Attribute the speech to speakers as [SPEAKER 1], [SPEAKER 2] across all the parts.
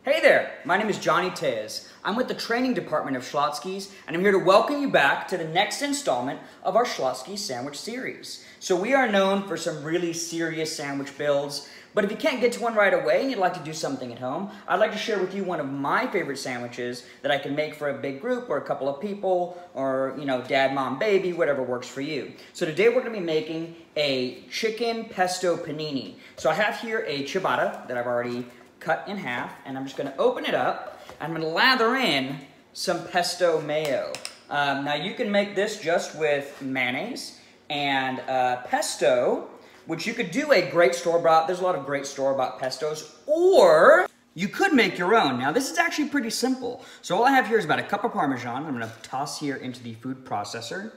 [SPEAKER 1] Hey there, my name is Johnny Tez. I'm with the training department of Schlotzsky's, and I'm here to welcome you back to the next installment of our Schlotzsky sandwich series. So we are known for some really serious sandwich builds, but if you can't get to one right away and you'd like to do something at home, I'd like to share with you one of my favorite sandwiches that I can make for a big group or a couple of people or, dad, mom, baby, whatever works for you. So today we're going to be making a chicken pesto panini. So I have here a ciabatta that I've already cut in half, and I'm just going to open it up, and I'm going to lather in some pesto mayo. Now you can make this just with mayonnaise and pesto, which you could do a great store-bought. There's a lot of great store-bought pestos, or you could make your own. Now this is actually pretty simple. So all I have here is about a cup of Parmesan. I'm going to toss here into the food processor.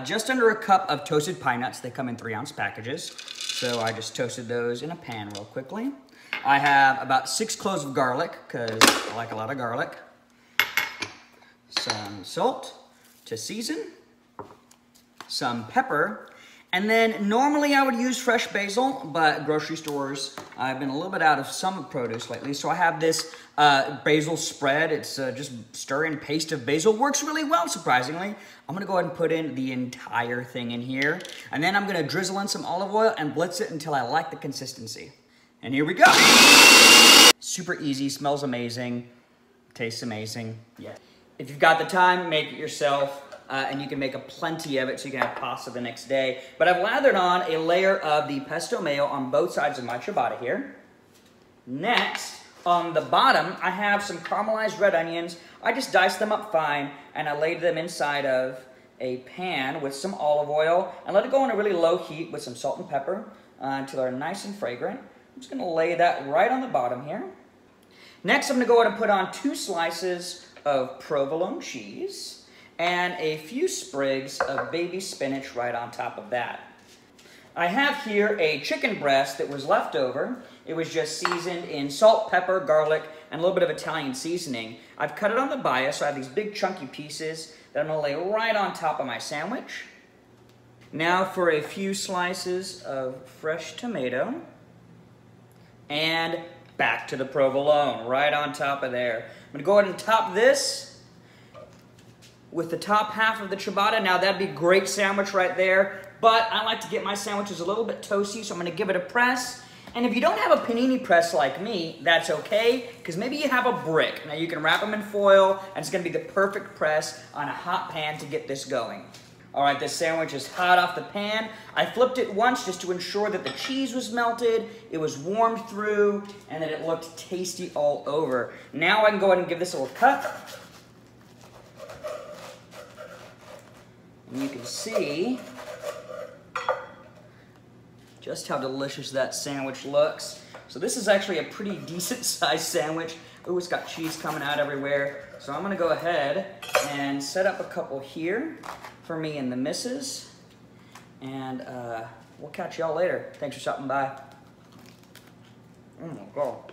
[SPEAKER 1] Just under a cup of toasted pine nuts. They come in 3-ounce packages. So I just toasted those in a pan real quickly. I have about 6 cloves of garlic, because I like a lot of garlic. Some salt to season. Some pepper. And then normally I would use fresh basil, but grocery stores, I've been a little bit out of some produce lately. So I have this basil spread. It's just stir-in paste of basil. Works really well, surprisingly. I'm going to go ahead and put in the entire thing in here. And then I'm going to drizzle in some olive oil and blitz it until I like the consistency. And here we go. Super easy, smells amazing, tastes amazing. Yeah. If you've got the time, make it yourself. And you can make a plenty of it so you can have pasta the next day. But I've lathered on a layer of the pesto mayo on both sides of my ciabatta here. Next, on the bottom, I have some caramelized red onions. I just diced them up fine, and I laid them inside of a pan with some olive oil and let it go on a really low heat with some salt and pepper until they're nice and fragrant. I'm just going to lay that right on the bottom here. Next, I'm going to go ahead and put on 2 slices of provolone cheese and a few sprigs of baby spinach right on top of that. I have here a chicken breast that was left over. It was just seasoned in salt, pepper, garlic, and a little bit of Italian seasoning. I've cut it on the bias, so I have these big chunky pieces that I'm going to lay right on top of my sandwich. Now for a few slices of fresh tomato. And back to the provolone, right on top of there. I'm going to go ahead and top this with the top half of the ciabatta. Now that'd be a great sandwich right there, but I like to get my sandwiches a little bit toasty, so I'm going to give it a press. And if you don't have a panini press like me, that's okay, because maybe you have a brick. Now you can wrap them in foil, and it's going to be the perfect press on a hot pan to get this going. All right, this sandwich is hot off the pan. I flipped it once just to ensure that the cheese was melted, it was warmed through, and that it looked tasty all over. Now I can go ahead and give this a little cut. And you can see just how delicious that sandwich looks. So this is actually a pretty decent sized sandwich. Ooh, it's got cheese coming out everywhere. So I'm gonna go ahead and set up a couple here for me and the missus. And we'll catch y'all later. Thanks for stopping by. Oh my God.